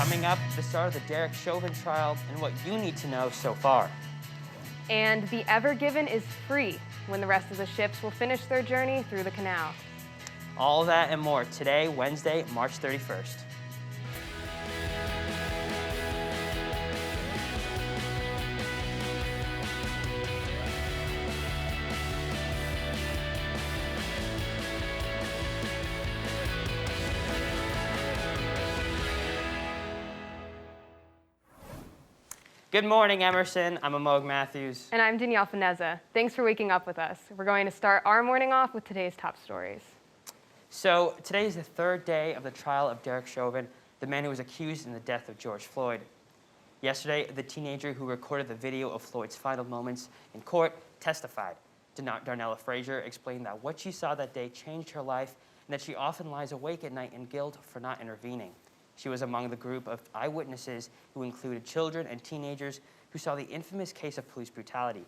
Coming up, the start of the Derek Chauvin trial and what you need to know so far. And the Ever Given is free when the rest of the ships will finish their journey through the canal. All that and more today, Wednesday, March 31st. Good morning, Emerson. I'm Amog Matthews. And I'm Danielle Finezza. Thanks for waking up with us. We're going to start our morning off with today's top stories. So today is the third day of the trial of Derek Chauvin, the man who was accused in the death of George Floyd. Yesterday, the teenager who recorded the video of Floyd's final moments in court testified. Darnella Frazier explained that what she saw that day changed her life and that she often lies awake at night in guilt for not intervening. She was among the group of eyewitnesses who included children and teenagers who saw the infamous case of police brutality.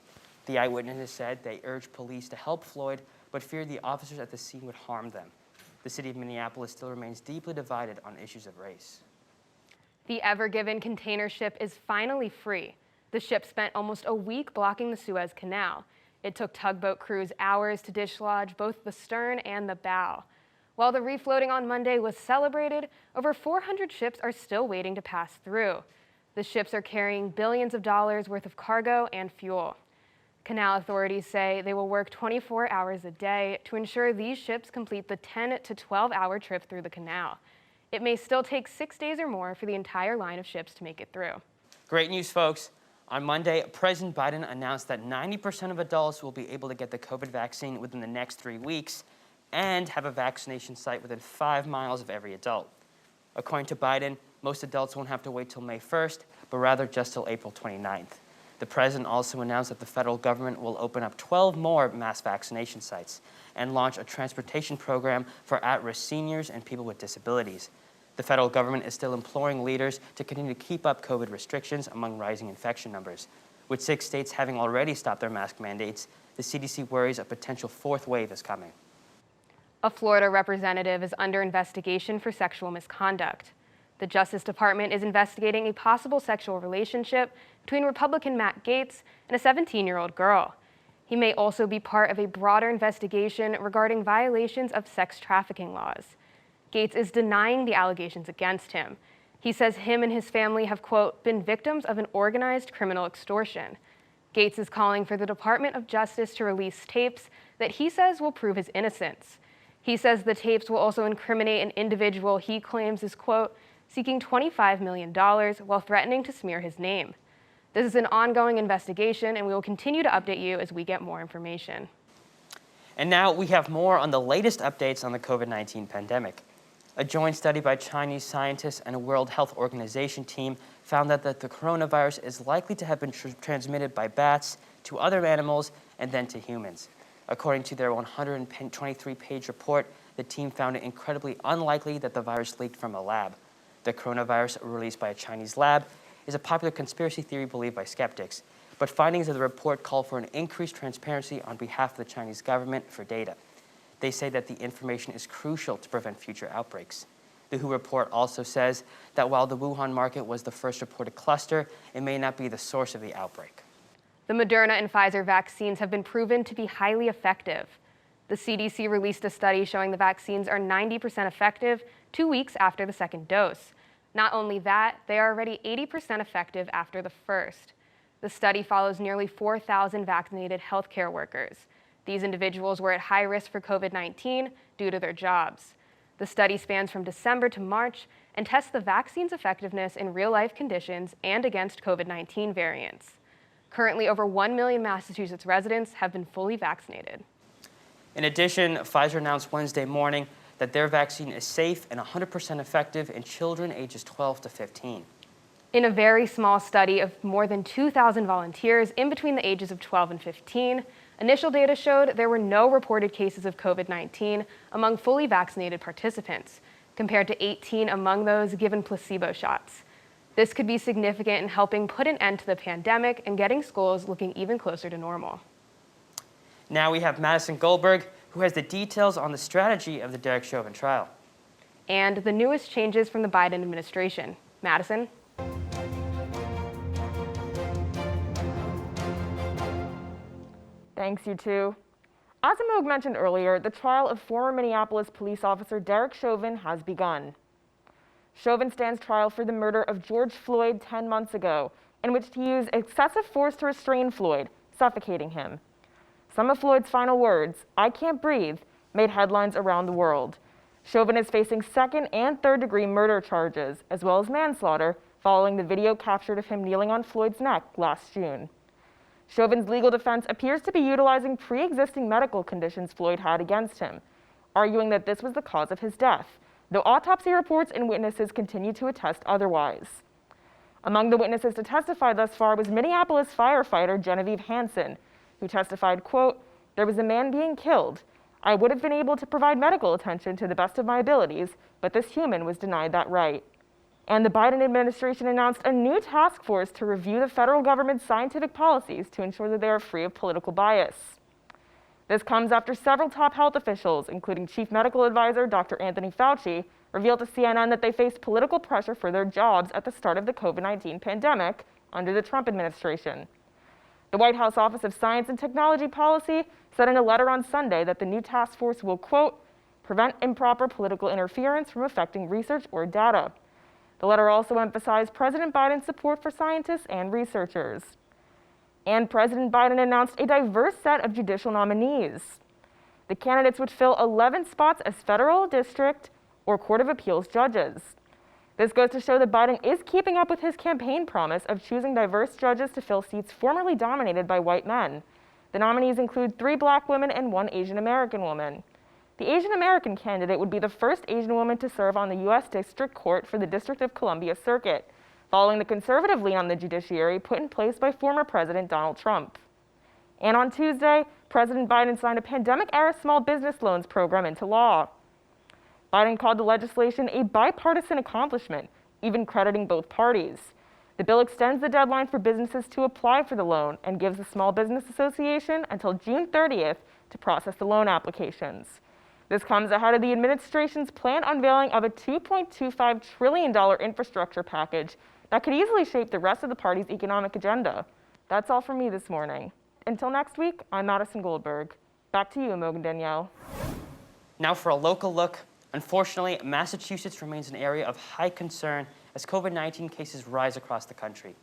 The eyewitnesses said they urged police to help Floyd, but feared the officers at the scene would harm them. The city of Minneapolis still remains deeply divided on issues of race. The Ever Given container ship is finally free. The ship spent almost a week blocking the Suez Canal. It took tugboat crews hours to dislodge both the stern and the bow. While the refloating on Monday was celebrated, over 400 ships are still waiting to pass through. The ships are carrying billions of dollars worth of cargo and fuel. Canal authorities say they will work 24 hours a day to ensure these ships complete the 10 to 12-hour trip through the canal. It may still take 6 days or more for the entire line of ships to make it through. Great news, folks. On Monday, President Biden announced that 90% of adults will be able to get the COVID vaccine within the next 3 weeks and have a vaccination site within 5 miles of every adult. According to Biden, most adults won't have to wait till May 1st, but rather just till April 29th. The president also announced that the federal government will open up 12 more mass vaccination sites and launch a transportation program for at-risk seniors and people with disabilities. The federal government is still imploring leaders to continue to keep up COVID restrictions among rising infection numbers. With 6 states having already stopped their mask mandates, the CDC worries a potential 4th wave is coming. A Florida representative is under investigation for sexual misconduct. The Justice Department is investigating a possible sexual relationship between Republican Matt Gaetz and a 17-year-old girl. He may also be part of a broader investigation regarding violations of sex trafficking laws. Gaetz is denying the allegations against him. He says him and his family have, quote, been victims of an organized criminal extortion. Gaetz is calling for the Department of Justice to release tapes that he says will prove his innocence. He says the tapes will also incriminate an individual he claims is, quote, seeking $25 million while threatening to smear his name. This is an ongoing investigation, and we will continue to update you as we get more information. And now we have more on the latest updates on the COVID-19 pandemic. A joint study by Chinese scientists and a World Health Organization team found that the coronavirus is likely to have been transmitted by bats to other animals and then to humans. According to their 123-page report, the team found it incredibly unlikely that the virus leaked from a lab. The coronavirus released by a Chinese lab is a popular conspiracy theory believed by skeptics, but findings of the report call for an increased transparency on behalf of the Chinese government for data. They say that the information is crucial to prevent future outbreaks. The WHO report also says that while the Wuhan market was the first reported cluster, it may not be the source of the outbreak. The Moderna and Pfizer vaccines have been proven to be highly effective. The CDC released a study showing the vaccines are 90% effective 2 weeks after the second dose. Not only that, they are already 80% effective after the first. The study follows nearly 4,000 vaccinated healthcare workers. These individuals were at high risk for COVID-19 due to their jobs. The study spans from December to March and tests the vaccine's effectiveness in real-life conditions and against COVID-19 variants. Currently, over 1 million Massachusetts residents have been fully vaccinated. In addition, Pfizer announced Wednesday morning that their vaccine is safe and 100% effective in children ages 12 to 15. In a very small study of more than 2,000 volunteers in between the ages of 12 and 15, initial data showed there were no reported cases of COVID-19 among fully vaccinated participants, compared to 18 among those given placebo shots. This could be significant in helping put an end to the pandemic and getting schools looking even closer to normal. Now we have Madison Goldberg, who has the details on the strategy of the Derek Chauvin trial. And the newest changes from the Biden administration. Madison? Thanks, you two. As Amog mentioned earlier, the trial of former Minneapolis police officer Derek Chauvin has begun. Chauvin stands trial for the murder of George Floyd 10 months ago, in which he used excessive force to restrain Floyd, suffocating him. Some of Floyd's final words, "I can't breathe," made headlines around the world. Chauvin is facing second and third-degree murder charges, as well as manslaughter, following the video captured of him kneeling on Floyd's neck last June. Chauvin's legal defense appears to be utilizing pre-existing medical conditions Floyd had against him, arguing that this was the cause of his death, though autopsy reports and witnesses continue to attest otherwise. Among the witnesses to testify thus far was Minneapolis firefighter Genevieve Hansen, who testified, quote, "There was a man being killed. I would have been able to provide medical attention to the best of my abilities, but this human was denied that right." And the Biden administration announced a new task force to review the federal government's scientific policies to ensure that they are free of political bias. This comes after several top health officials, including Chief Medical Advisor Dr. Anthony Fauci, revealed to CNN that they faced political pressure for their jobs at the start of the COVID-19 pandemic under the Trump administration. The White House Office of Science and Technology Policy said in a letter on Sunday that the new task force will, quote, "prevent improper political interference from affecting research or data." The letter also emphasized President Biden's support for scientists and researchers. And President Biden announced a diverse set of judicial nominees. The candidates would fill 11 spots as federal, district, or Court of Appeals judges. This goes to show that Biden is keeping up with his campaign promise of choosing diverse judges to fill seats formerly dominated by white men. The nominees include 3 Black women and 1 Asian American woman. The Asian American candidate would be the first Asian woman to serve on the U.S. District Court for the District of Columbia Circuit, following the conservative lean on the judiciary put in place by former President Donald Trump. And on Tuesday, President Biden signed a pandemic-era small business loans program into law. Biden called the legislation a bipartisan accomplishment, even crediting both parties. The bill extends the deadline for businesses to apply for the loan and gives the Small Business Association until June 30th to process the loan applications. This comes ahead of the administration's planned unveiling of a $2.25 trillion infrastructure package that could easily shape the rest of the party's economic agenda. That's all from me this morning. Until next week, I'm Madison Goldberg. Back to you, Amog and Danielle. Now for a local look. Unfortunately, Massachusetts remains an area of high concern as COVID-19 cases rise across the country.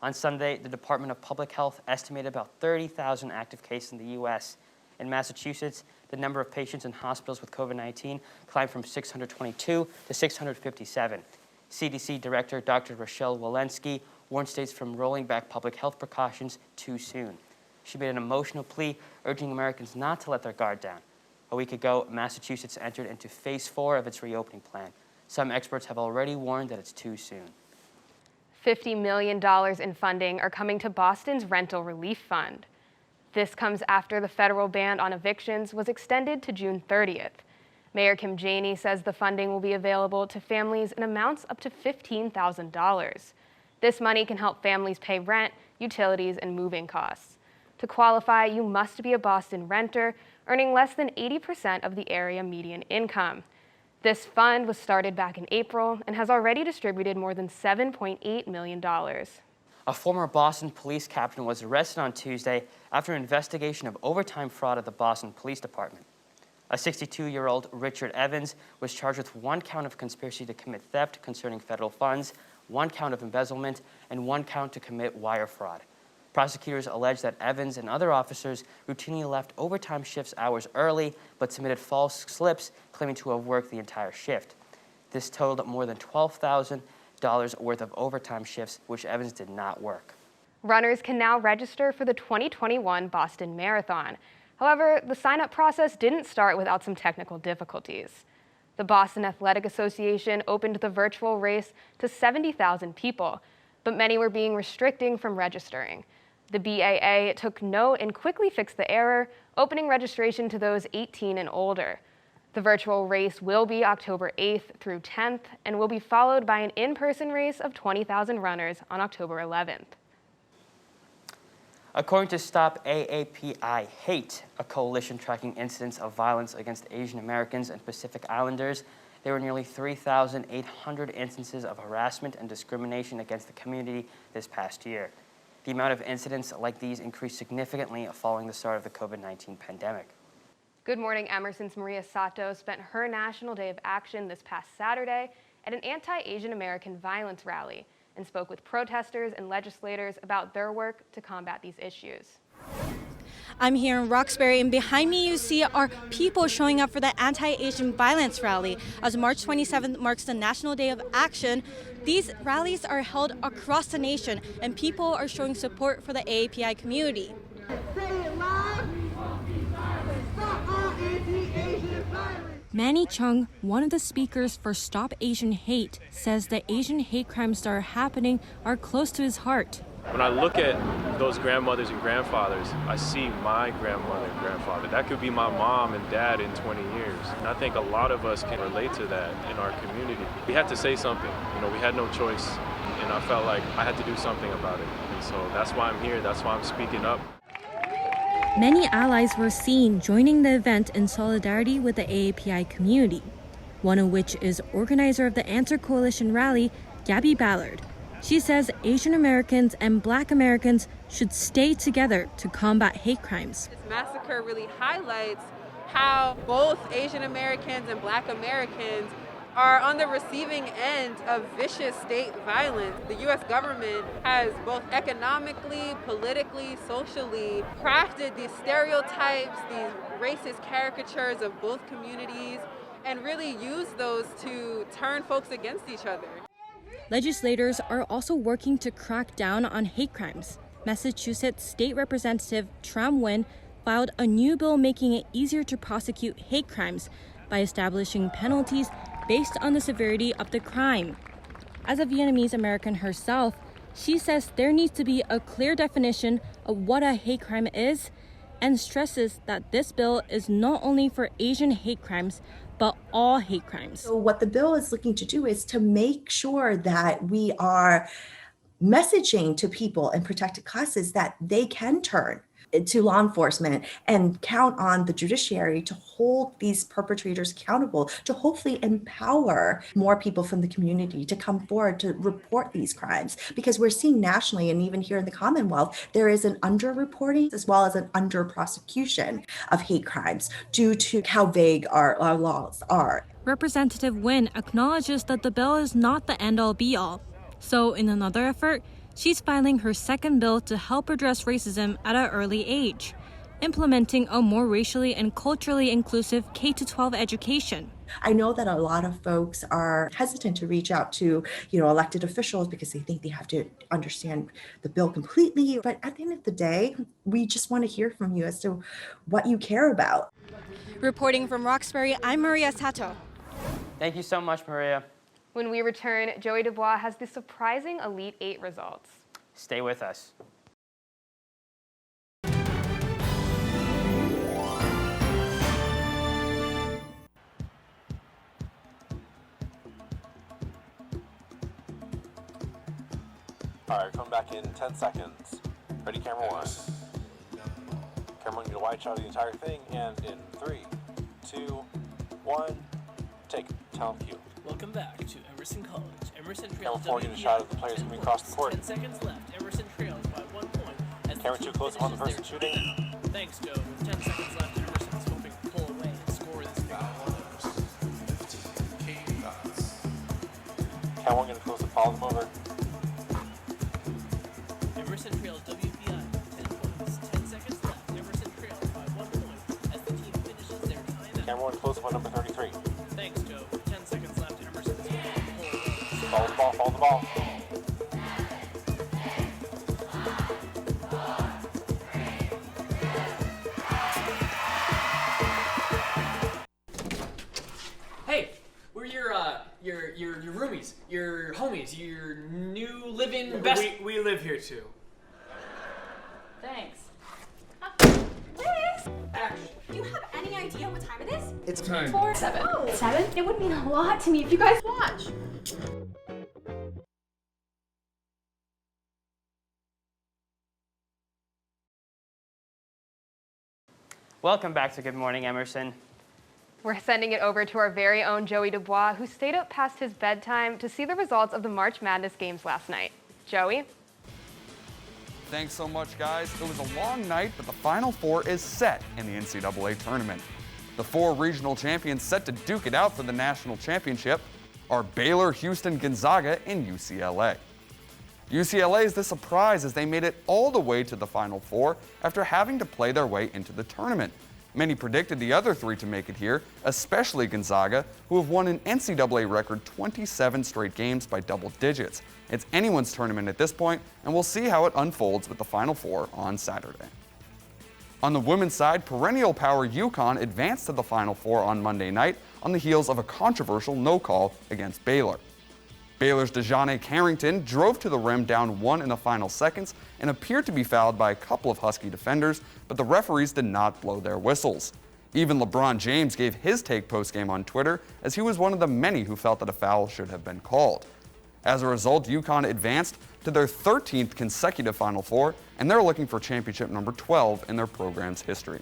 On Sunday, the Department of Public Health estimated about 30,000 active cases in the U.S. In Massachusetts, the number of patients in hospitals with COVID-19 climbed from 622 to 657. CDC Director Dr. Rochelle Walensky warned states from rolling back public health precautions too soon. She made an emotional plea urging Americans not to let their guard down. A week ago, Massachusetts entered into phase 4 of its reopening plan. Some experts have already warned that it's too soon. $50 million in funding are coming to Boston's rental relief fund. This comes after the federal ban on evictions was extended to June 30th. Mayor Kim Janey says the funding will be available to families in amounts up to $15,000. This money can help families pay rent, utilities, and moving costs. To qualify, you must be a Boston renter, earning less than 80% of the area median income. This fund was started back in April and has already distributed more than $7.8 million. A former Boston police captain was arrested on Tuesday after an investigation of overtime fraud at the Boston Police Department. A 62-year-old Richard Evans was charged with 1 count of conspiracy to commit theft concerning federal funds, 1 count of embezzlement, and 1 count to commit wire fraud. Prosecutors allege that Evans and other officers routinely left overtime shifts hours early but submitted false slips claiming to have worked the entire shift. This totaled more than $12,000 worth of overtime shifts, which Evans did not work. Runners can now register for the 2021 Boston Marathon. However, the sign-up process didn't start without some technical difficulties. The Boston Athletic Association opened the virtual race to 70,000 people, but many were being restricted from registering. The BAA took note and quickly fixed the error, opening registration to those 18 and older. The virtual race will be October 8th through 10th and will be followed by an in-person race of 20,000 runners on October 11th. According to Stop AAPI Hate, a coalition tracking incidents of violence against Asian Americans and Pacific Islanders, there were nearly 3,800 instances of harassment and discrimination against the community this past year. The amount of incidents like these increased significantly following the start of the COVID-19 pandemic. Good Morning Emerson's Maria Sato spent her National Day of Action this past Saturday at an anti-Asian American violence rally and spoke with protesters and legislators about their work to combat these issues. I'm here in Roxbury, and behind me you see are people showing up for the anti-Asian violence rally. As March 27th marks the National Day of Action, these rallies are held across the nation, and people are showing support for the AAPI community. Manny Chung, one of the speakers for Stop Asian Hate, says the Asian hate crimes that are happening are close to his heart. When I look at those grandmothers and grandfathers, I see my grandmother and grandfather. That could be my mom and dad in 20 years. And I think a lot of us can relate to that in our community. We had to say something. We had no choice. And I felt like I had to do something about it. And so that's why I'm here. That's why I'm speaking up. Many allies were seen joining the event in solidarity with the AAPI community, one of which is organizer of the Answer Coalition rally, Gabby Ballard. She says Asian Americans and Black Americans should stay together to combat hate crimes. This massacre really highlights how both Asian Americans and Black Americans are on the receiving end of vicious state violence. The U.S. government has both economically, politically, socially crafted these stereotypes, these racist caricatures of both communities, and really used those to turn folks against each other. Legislators are also working to crack down on hate crimes. Massachusetts State Representative Tram Nguyen filed a new bill making it easier to prosecute hate crimes by establishing penalties based on the severity of the crime. As a Vietnamese American herself, she says there needs to be a clear definition of what a hate crime is and stresses that this bill is not only for Asian hate crimes, but all hate crimes. So what the bill is looking to do is to make sure that we are messaging to people in protected classes that they can turn to law enforcement and count on the judiciary to hold these perpetrators accountable, to hopefully empower more people from the community to come forward to report these crimes. Because we're seeing nationally and even here in the Commonwealth, there is an underreporting as well as an under prosecution of hate crimes due to how vague our laws are. Representative Nguyen acknowledges that the bill is not the end-all be-all. So in another effort, she's filing her second bill to help address racism at an early age, implementing a more racially and culturally inclusive K-12 education. I know that a lot of folks are hesitant to reach out to, elected officials because they think they have to understand the bill completely. But at the end of the day, we just want to hear from you as to what you care about. Reporting from Roxbury, I'm Maria Sato. Thank you so much, Maria. When we return, Joey Dubois has the surprising Elite 8 results. Stay with us. All right, come back in 10 seconds. Ready, camera one. Camera one, get a wide shot of the entire thing, and in 3, 2, 1, take talent cue. Welcome back to Emerson College. Emerson Camera trails 4, get a shot of the players coming across the court. 10 seconds left. Emerson trails by 1 point. As Camera the 2, team close up on the finishes person their shooting. timeout. Thanks, Joe. With 10 seconds left, Emerson's hoping to pull away and score this big Camera 1, gonna close up, follow them over. Emerson trails WPI by 10 points. 10 seconds left. Emerson trails by 1 point as the team finishes their timeout. Camera 1, close up on number 33. Thanks, Joe. With 10 seconds left, Emerson's hoping to pull away. Follow the ball, follow the ball. Hey, we're your roomies, your homies, your new living best. We live here too. Thanks. Liz! Action. Do you have any idea what time it is? It's time. 7. Oh, 7? It would mean a lot to me if you guys watch. Welcome back to Good Morning Emerson. We're sending it over to our very own Joey Dubois, who stayed up past his bedtime to see the results of the March Madness games last night. Joey? Thanks so much, guys. It was a long night, but the Final Four is set in the NCAA tournament. The 4 regional champions set to duke it out for the national championship are Baylor, Houston, Gonzaga, and UCLA. UCLA is the surprise as they made it all the way to the Final Four after having to play their way into the tournament. Many predicted the other 3 to make it here, especially Gonzaga, who have won an NCAA record 27 straight games by double digits. It's anyone's tournament at this point, and we'll see how it unfolds with the Final Four on Saturday. On the women's side, perennial power UConn advanced to the Final Four on Monday night on the heels of a controversial no-call against Baylor. Baylor's DeJounte Carrington drove to the rim down 1 in the final seconds and appeared to be fouled by a couple of Husky defenders, but the referees did not blow their whistles. Even LeBron James gave his take post-game on Twitter, as he was one of the many who felt that a foul should have been called. As a result, UConn advanced to their 13th consecutive Final Four, and they're looking for championship number 12 in their program's history.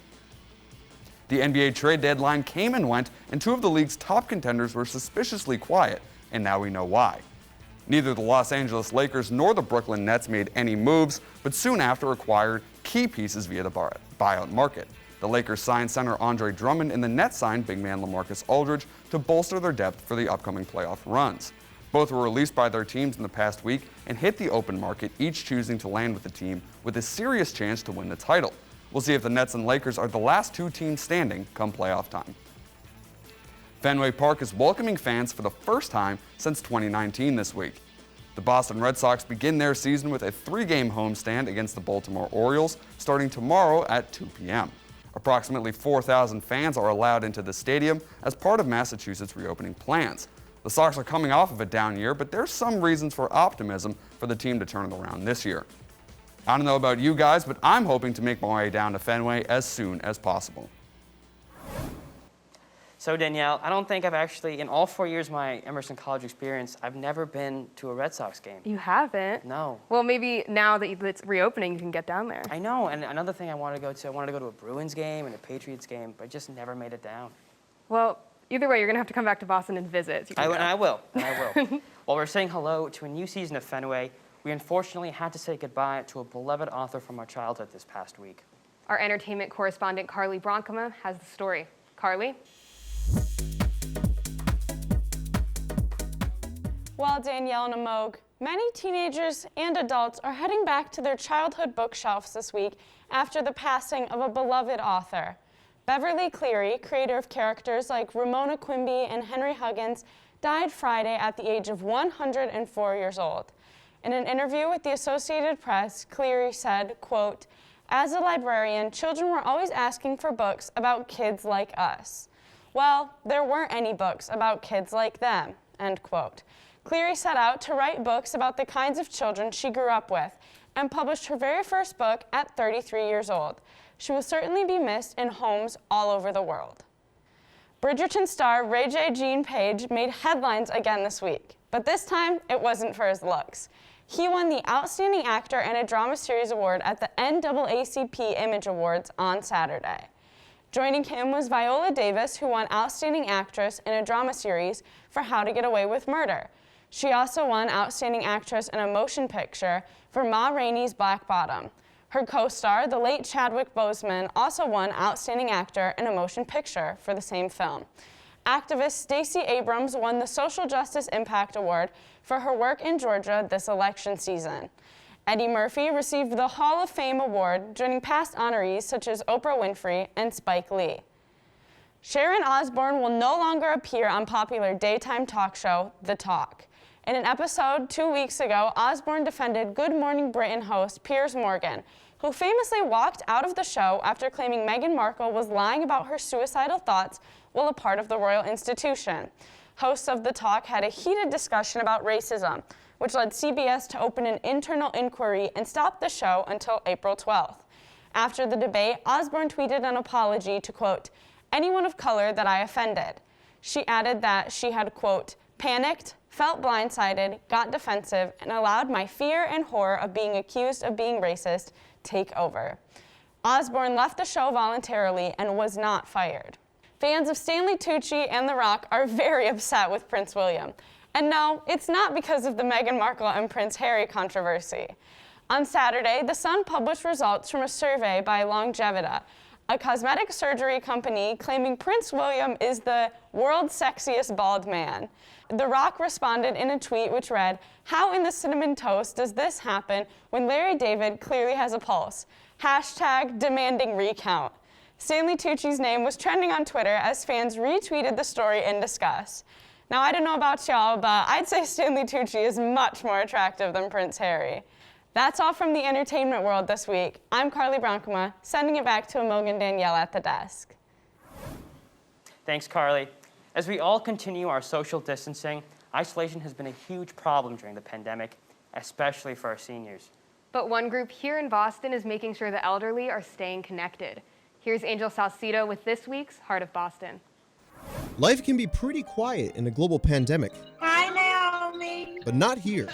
The NBA trade deadline came and went, and 2 of the league's top contenders were suspiciously quiet, and now we know why. Neither the Los Angeles Lakers nor the Brooklyn Nets made any moves, but soon after acquired key pieces via the buyout market. The Lakers signed center Andre Drummond, and the Nets signed big man LaMarcus Aldridge to bolster their depth for the upcoming playoff runs. Both were released by their teams in the past week and hit the open market, each choosing to land with a team with a serious chance to win the title. We'll see if the Nets and Lakers are the last 2 teams standing come playoff time. Fenway Park is welcoming fans for the first time since 2019 this week. The Boston Red Sox begin their season with a 3-game homestand against the Baltimore Orioles starting tomorrow at 2 p.m. Approximately 4,000 fans are allowed into the stadium as part of Massachusetts' reopening plans. The Sox are coming off of a down year, but there's some reasons for optimism for the team to turn it around this year. I don't know about you guys, but I'm hoping to make my way down to Fenway as soon as possible. So Danielle, I don't think I've actually, in all 4 years of my Emerson College experience, I've never been to a Red Sox game. You haven't? No. Well, maybe now that it's reopening, you can get down there. I know, and another thing I wanted to go to a Bruins game and a Patriots game, but I just never made it down. Well, either way, you're going to have to come back to Boston and visit. So I will. While we're saying hello to a new season of Fenway, we unfortunately had to say goodbye to a beloved author from our childhood this past week. Our entertainment correspondent, Carly Bronkema, has the story. Carly? While Danielle and Amog, many teenagers and adults are heading back to their childhood bookshelves this week after the passing of a beloved author. Beverly Cleary, creator of characters like Ramona Quimby and Henry Huggins, died Friday at the age of 104 years old. In an interview with the Associated Press, Cleary said, quote, "As a librarian, children were always asking for books about kids like us. Well, there weren't any books about kids like them," end quote. Cleary set out to write books about the kinds of children she grew up with and published her very first book at 33 years old. She will certainly be missed in homes all over the world. Bridgerton star Ray J. Jean Page made headlines again this week, but this time it wasn't for his looks. He won the Outstanding Actor in a Drama Series Award at the NAACP Image Awards on Saturday. Joining him was Viola Davis, who won Outstanding Actress in a Drama Series for How to Get Away with Murder. She also won Outstanding Actress in a Motion Picture for Ma Rainey's Black Bottom. Her co-star, the late Chadwick Boseman, also won Outstanding Actor in a Motion Picture for the same film. Activist Stacey Abrams won the Social Justice Impact Award for her work in Georgia this election season. Eddie Murphy received the Hall of Fame Award, joining past honorees such as Oprah Winfrey and Spike Lee. Sharon Osbourne will no longer appear on popular daytime talk show, The Talk. In an episode 2 weeks ago, Osbourne defended Good Morning Britain host Piers Morgan, who famously walked out of the show after claiming Meghan Markle was lying about her suicidal thoughts while a part of the royal institution. Hosts of The Talk had a heated discussion about racism, which led CBS to open an internal inquiry and stop the show until April 12th. After the debate, Osbourne tweeted an apology to, quote, anyone of color that I offended. She added that she had, quote, panicked, felt blindsided, got defensive, and allowed my fear and horror of being accused of being racist take over. Osbourne left the show voluntarily and was not fired. fans of Stanley Tucci and The Rock are very upset with Prince William. And no, it's not because of the Meghan Markle and Prince Harry controversy. On Saturday, The Sun published results from a survey by Longevita, a cosmetic surgery company claiming Prince William is the world's sexiest bald man. The Rock responded in a tweet which read, "How in the cinnamon toast does this happen when Larry David clearly has a pulse? Hashtag demanding recount." Stanley Tucci's name was trending on Twitter as fans retweeted the story in disgust. Now, I don't know about y'all, but I'd say Stanley Tucci is much more attractive than Prince Harry. That's all from the entertainment world this week. I'm Carly Bronkema, sending it back to Amog and Danielle at the desk. Thanks, Carly. As we all continue our social distancing, isolation has been a huge problem during the pandemic, especially for our seniors. But one group here in Boston is making sure the elderly are staying connected. Here's Angel Salcido with this week's Heart of Boston. Life can be pretty quiet in a global pandemic. Hi, Naomi. But not here.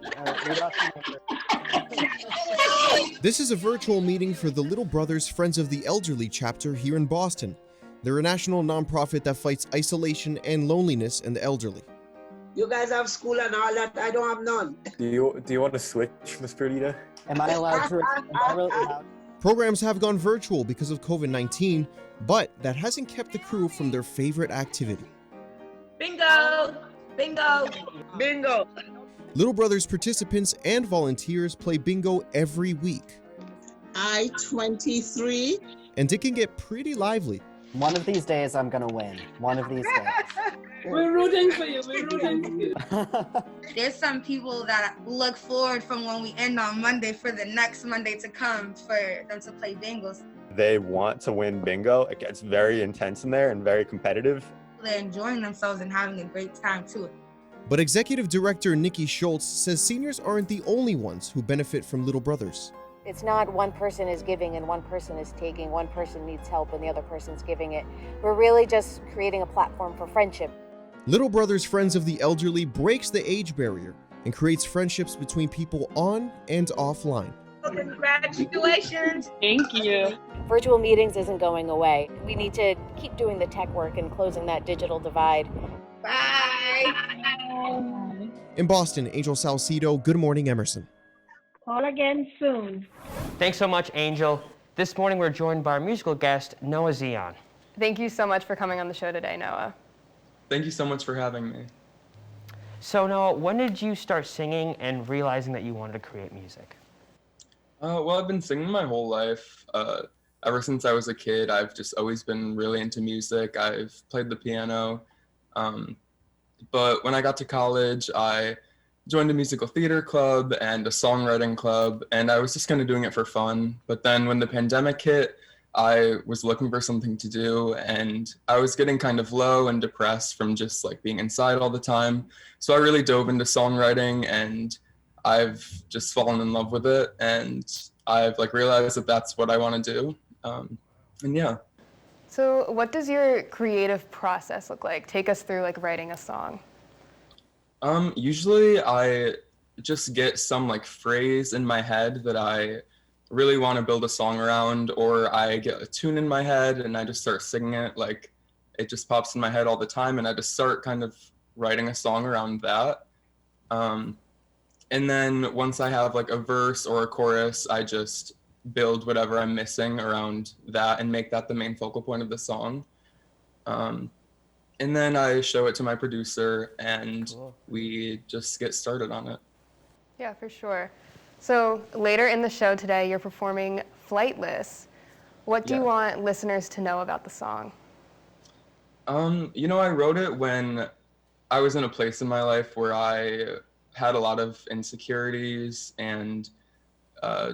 This is a virtual meeting for the Little Brothers Friends of the Elderly chapter here in Boston. They're a national nonprofit that fights isolation and loneliness in the elderly. You guys have school and all that. I don't have none. Do you want to switch, Miss Perdita? Am I allowed to? Am I really allowed? Programs have gone virtual because of COVID-19, but that hasn't kept the crew from their favorite activity. Bingo! Bingo! Bingo! Little Brothers participants and volunteers play bingo every week. I-23. And it can get pretty lively. One of these days I'm gonna win. One of these days. We're rooting for you. We're rooting for you. There's some people that look forward from when we end on Monday for the next Monday to come for them to play bingos. They want to win bingo. It gets very intense in there and very competitive. They're enjoying themselves and having a great time too. But Executive Director Nikki Schultz says seniors aren't the only ones who benefit from Little Brothers. It's not one person is giving and one person is taking, one person needs help and the other person's giving it. We're really just creating a platform for friendship. Little Brothers Friends of the Elderly breaks the age barrier and creates friendships between people on and offline. Congratulations. Thank you. Virtual meetings isn't going away. We need to keep doing the tech work and closing that digital divide. Bye. In Boston, Angel Salcido, Good Morning Emerson. Call again soon. Thanks so much, Angel. This morning we're joined by our musical guest, Noah Zion. Thank you so much for coming on the show today, Noah. Thank you so much for having me. So Noah, when did you start singing and realizing that you wanted to create music? Well, I've been singing my whole life. Ever since I was a kid, I've just always been really into music. I've played the piano. But when I got to college, I joined a musical theater club and a songwriting club, and I was just kind of doing it for fun. But then when the pandemic hit, I was looking for something to do, and I was getting kind of low and depressed from just like being inside all the time. So I really dove into songwriting, and I've just fallen in love with it, and I've like realized that that's what I want to do. And yeah. So what does your creative process look like? Take us through like writing a song. Usually I just get some like phrase in my head that I really want to build a song around, or I get a tune in my head and I just start singing it. Like it just pops in my head all the time, and I just start kind of writing a song around that. And then once I have like a verse or a chorus, I just build whatever I'm missing around that and make that the main focal point of the song. And then I show it to my producer, and we just get started on it. Yeah, for sure. So later in the show today, you're performing Flightless. What do you want listeners to know about the song? You know, I wrote it when I was in a place in my life where I had a lot of insecurities and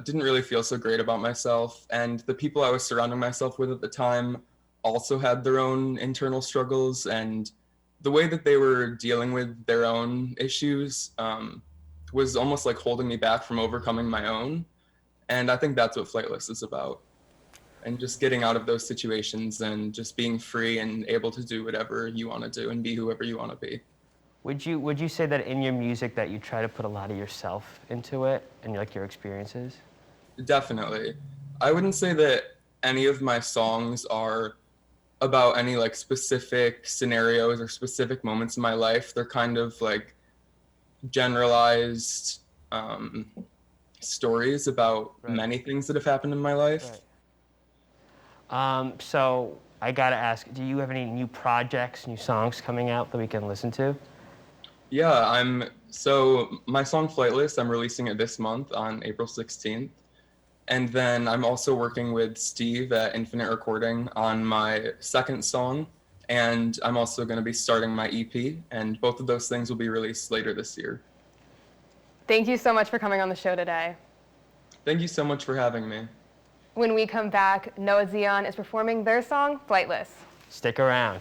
didn't really feel so great about myself. And the people I was surrounding myself with at the time also had their own internal struggles, and the way that they were dealing with their own issues was almost like holding me back from overcoming my own. And I think that's what Flightless is about. And just getting out of those situations and just being free and able to do whatever you want to do and be whoever you want to be. Would you say that in your music that you try to put a lot of yourself into it and like your about any like specific scenarios or specific moments in my life. They're kind of like generalized stories about many things that have happened in my life. So I gotta ask, do you have any new projects, new songs coming out that we can listen to? Yeah, so my song Flightless, I'm releasing it this month on April 16th. And then I'm also working with Steve at Infinite Recording on my second song. And I'm also going to be starting my EP, and both of those things will be released later this year. Thank you so much for coming on the show today. Thank you so much for having me. When we come back, Noah Zion is performing their song, Flightless. Stick around.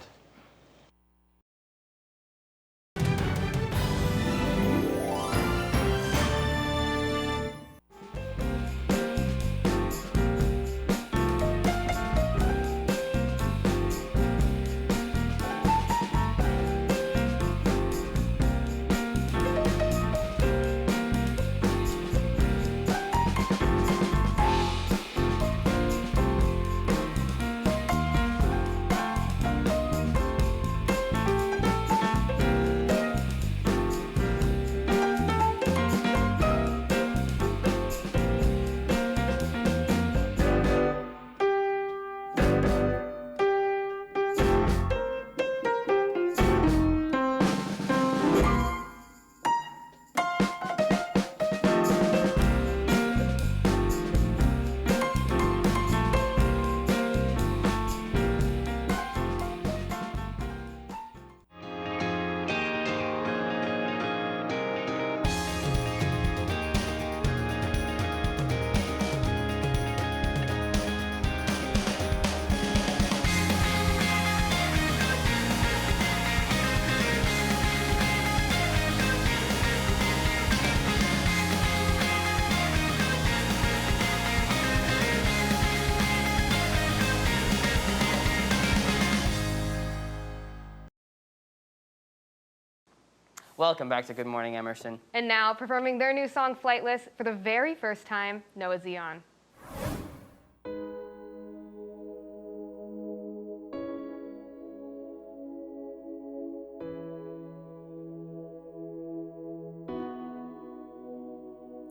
Welcome back to Good Morning Emerson. And now, performing their new song, Flightless, for the very first time, Noah Zion.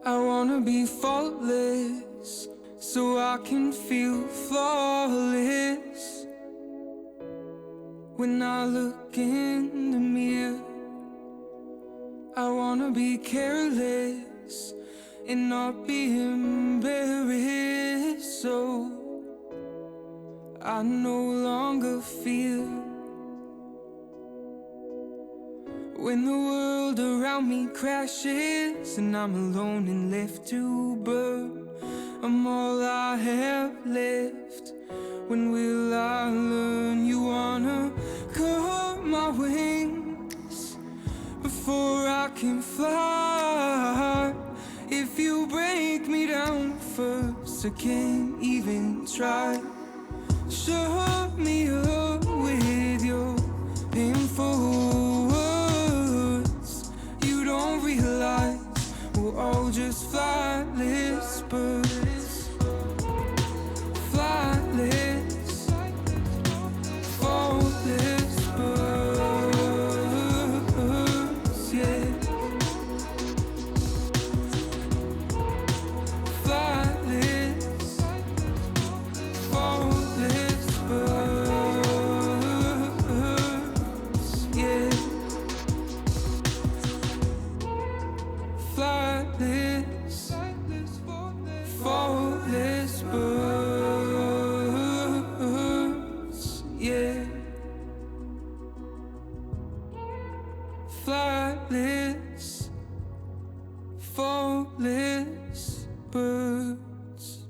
I wanna be faultless, so I can feel flawless. When I look in the mirror, I wanna be careless and not be embarrassed, so I no longer fear when the world around me crashes and I'm alone and left to burn. I'm all I have left. When will I learn? You wanna cut my wings before I can fly. If you break me down first, I can't even try. Shut me up with your painful words. You don't realize we're all just flightless birds. Flightless, faultless birds, yeah. Flightless, faultless birds, yeah. Flightless, faultless birds, yeah. Flightless, faultless birds.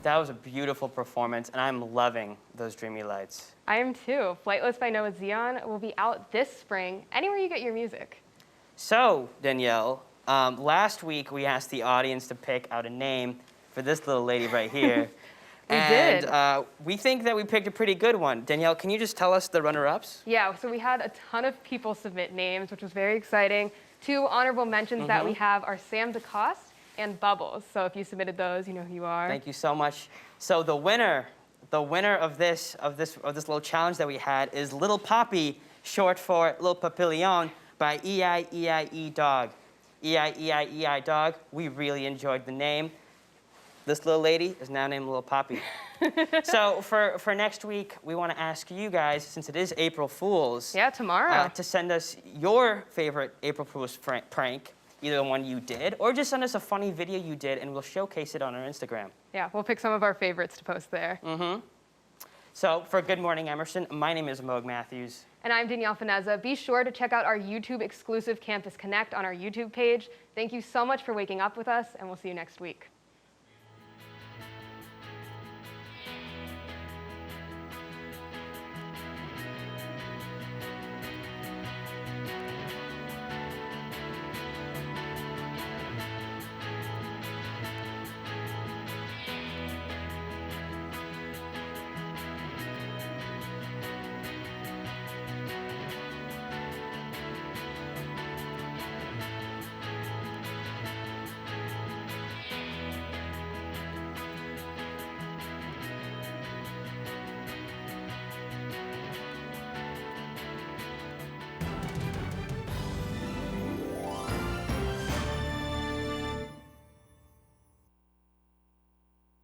That was a beautiful performance, and I'm loving those dreamy lights. I am too. Flightless by Noah Zion will be out this spring, anywhere you get your music. So, Danielle, last week we asked the audience to pick out a name for this little lady right here. And did. We think that we picked a pretty good one. Danielle, can you just tell us the runner-ups? Yeah, so we had a ton of people submit names, which was very exciting. 2 honorable mentions that we have are Sam DeCoste and Bubbles. So if you submitted those, you know who you are. Thank you so much. So the winner of this little challenge that we had is Little Poppy, short for Little Papillon, by E-I-E-I-E Dog. E-I-E-I-E-I Dog. We really enjoyed the name. This little lady is now named Little Poppy. So for next week, we want to ask you guys, since it is April Fool's, tomorrow, to send us your favorite April Fool's prank, either the one you did, or just send us a funny video you did, and we'll showcase it on our Instagram. Yeah, we'll pick some of our favorites to post there. So for Good Morning Emerson, my name is Moog Matthews. And I'm Danielle Finezza. Be sure to check out our YouTube exclusive Campus Connect on our YouTube page. Thank you so much for waking up with us, and we'll see you next week.